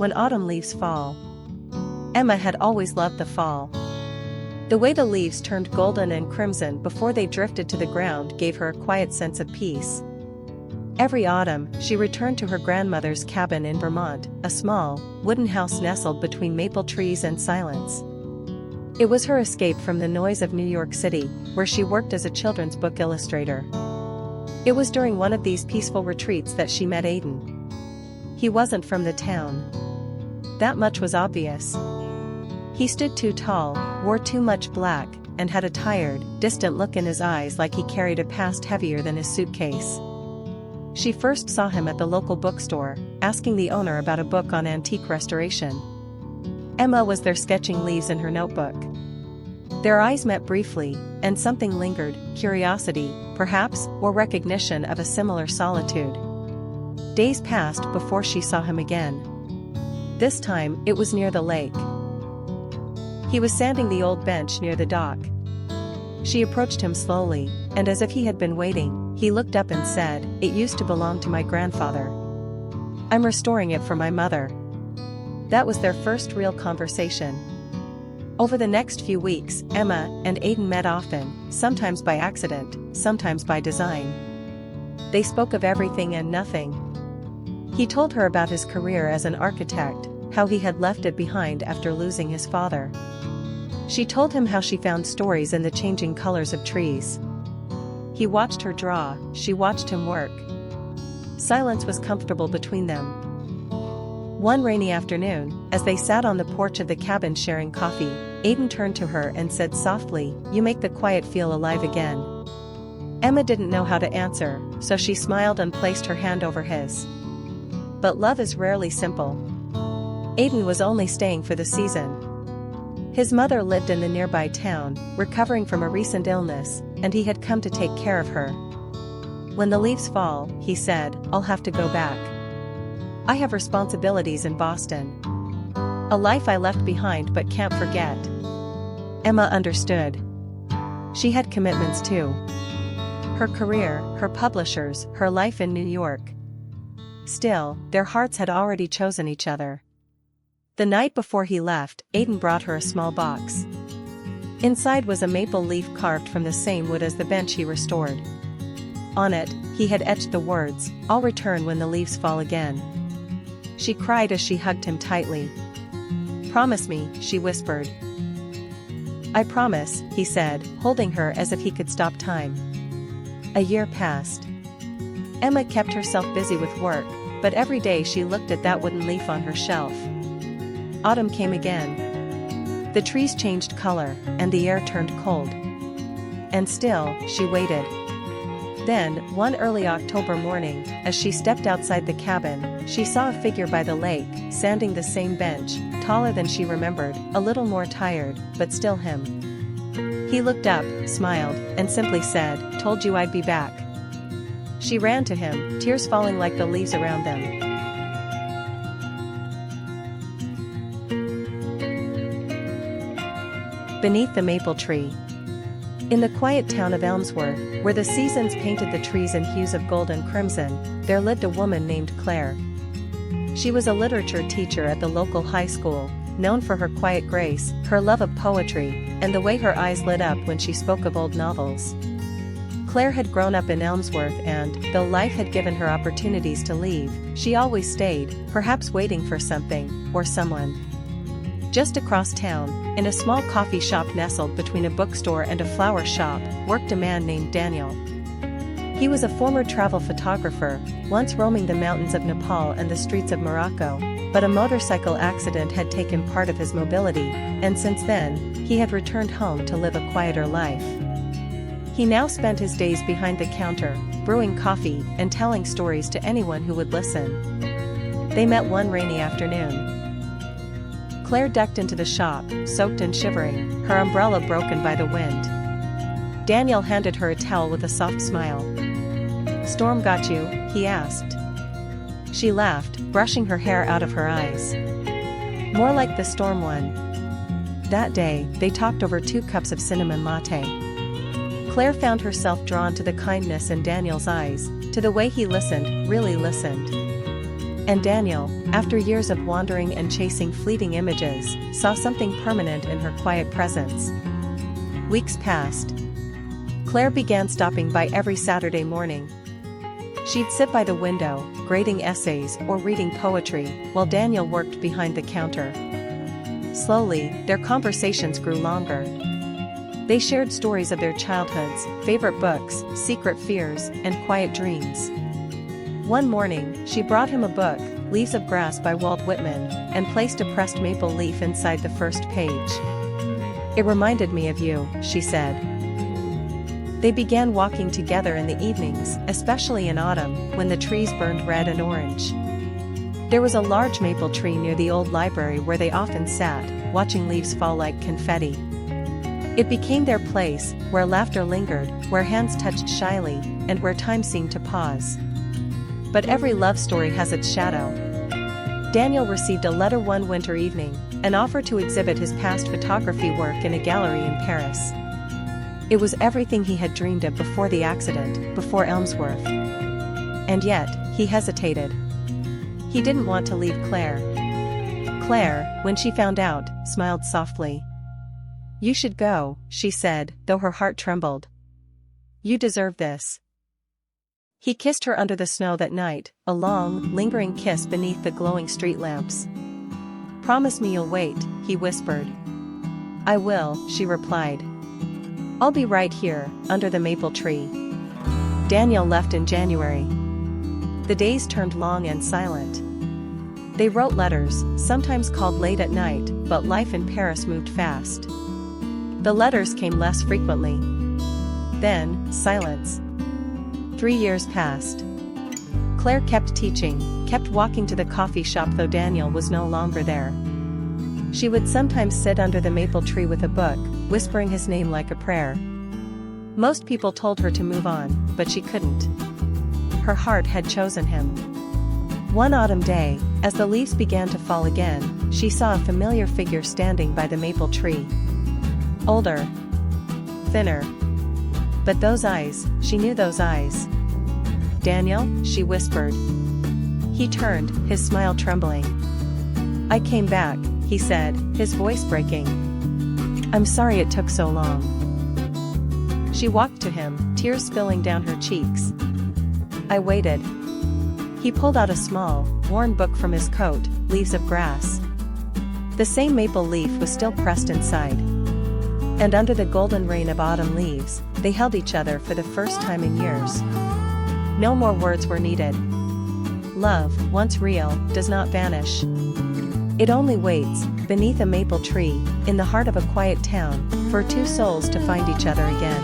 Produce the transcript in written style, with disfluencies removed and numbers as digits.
when autumn leaves fall. Emma had always loved the fall. The way the leaves turned golden and crimson before they drifted to the ground gave her a quiet sense of peace. Every autumn, she returned to her grandmother's cabin in Vermont, a small, wooden house nestled between maple trees and silence. It was her escape from the noise of New York City, where she worked as a children's book illustrator. It was during one of these peaceful retreats that she met Aidan. He wasn't from the town. That much was obvious. He stood too tall, wore too much black, and had a tired, distant look in his eyes, like he carried a past heavier than his suitcase. She first saw him at the local bookstore, asking the owner about a book on antique restoration. Emma was there sketching leaves in her notebook. Their eyes met briefly, and something lingered, curiosity, perhaps, or recognition of a similar solitude. Days passed before she saw him again. This time, it was near the lake. He was sanding the old bench near the dock. She approached him slowly, and as if he had been waiting, he looked up and said, "It used to belong to my grandfather. I'm restoring it for my mother." That was their first real conversation. Over the next few weeks, Emma and Aidan met often, sometimes by accident, sometimes by design. They spoke of everything and nothing. He told her about his career as an architect, how he had left it behind after losing his father. She told him how she found stories in the changing colors of trees. He watched her draw, she watched him work. Silence was comfortable between them. One rainy afternoon, as they sat on the porch of the cabin sharing coffee, Aidan turned to her and said softly, "You make the quiet feel alive again." Emma didn't know how to answer, so she smiled and placed her hand over his. But love is rarely simple. Aidan was only staying for the season. His mother lived in the nearby town, recovering from a recent illness, and he had come to take care of her. "When the leaves fall," he said, "I'll have to go back. I have responsibilities in Boston. A life I left behind but can't forget." Emma understood. She had commitments too. Her career, her publishers, her life in New York. Still, their hearts had already chosen each other. The night before he left, Aidan brought her a small box. Inside was a maple leaf carved from the same wood as the bench he restored. On it, he had etched the words, "I'll return when the leaves fall again." She cried as she hugged him tightly. "Promise me," she whispered. "I promise," he said, holding her as if he could stop time. A year passed. Emma kept herself busy with work, but every day she looked at that wooden leaf on her shelf. Autumn came again. The trees changed color, and the air turned cold. And still, she waited. Then, one early October morning, as she stepped outside the cabin, she saw a figure by the lake, sanding the same bench, taller than she remembered, a little more tired, but still him. He looked up, smiled, and simply said, "Told you I'd be back." She ran to him, tears falling like the leaves around them. Beneath the maple tree. In the quiet town of Elmsworth, where the seasons painted the trees in hues of gold and crimson, there lived a woman named Claire. She was a literature teacher at the local high school, known for her quiet grace, her love of poetry, and the way her eyes lit up when she spoke of old novels. Claire had grown up in Elmsworth and, though life had given her opportunities to leave, she always stayed, perhaps waiting for something, or someone. Just across town, in a small coffee shop nestled between a bookstore and a flower shop, worked a man named Daniel. He was a former travel photographer, once roaming the mountains of Nepal and the streets of Morocco, but a motorcycle accident had taken part of his mobility, and since then, he had returned home to live a quieter life. He now spent his days behind the counter, brewing coffee and telling stories to anyone who would listen. They met one rainy afternoon. Claire ducked into the shop, soaked and shivering, her umbrella broken by the wind. Daniel handed her a towel with a soft smile. "Storm got you?" he asked. She laughed, brushing her hair out of her eyes. "More like the storm one." That day, they talked over 2 cups of cinnamon latte. Claire found herself drawn to the kindness in Daniel's eyes, to the way he listened, really listened. And Daniel, after years of wandering and chasing fleeting images, saw something permanent in her quiet presence. Weeks passed. Claire began stopping by every Saturday morning. She'd sit by the window, grading essays or reading poetry, while Daniel worked behind the counter. Slowly, their conversations grew longer. They shared stories of their childhoods, favorite books, secret fears, and quiet dreams. One morning, she brought him a book, Leaves of Grass by Walt Whitman, and placed a pressed maple leaf inside the first page. "It reminded me of you," she said. They began walking together in the evenings, especially in autumn, when the trees burned red and orange. There was a large maple tree near the old library where they often sat, watching leaves fall like confetti. It became their place, where laughter lingered, where hands touched shyly, and where time seemed to pause. But every love story has its shadow. Daniel received a letter one winter evening, an offer to exhibit his past photography work in a gallery in Paris. It was everything he had dreamed of before the accident, before Elmsworth. And yet, he hesitated. He didn't want to leave Claire. Claire, when she found out, smiled softly. "You should go," she said, though her heart trembled. "You deserve this." He kissed her under the snow that night, a long, lingering kiss beneath the glowing street lamps. "Promise me you'll wait," he whispered. "I will," she replied. "I'll be right here, under the maple tree." Daniel left in January. The days turned long and silent. They wrote letters, sometimes called late at night, but life in Paris moved fast. The letters came less frequently. Then, silence. 3 years passed. Claire kept teaching, kept walking to the coffee shop though Daniel was no longer there. She would sometimes sit under the maple tree with a book, whispering his name like a prayer. Most people told her to move on, but she couldn't. Her heart had chosen him. One autumn day, as the leaves began to fall again, she saw a familiar figure standing by the maple tree. Older. Thinner. But those eyes, she knew those eyes. "Daniel," she whispered. He turned, his smile trembling. "I came back," he said, his voice breaking. "I'm sorry it took so long." She walked to him, tears spilling down her cheeks. "I waited." He pulled out a small, worn book from his coat, Leaves of Grass. The same maple leaf was still pressed inside. And under the golden rain of autumn leaves, they held each other for the first time in years. No more words were needed. Love, once real, does not vanish. It only waits, beneath a maple tree, in the heart of a quiet town, for two souls to find each other again.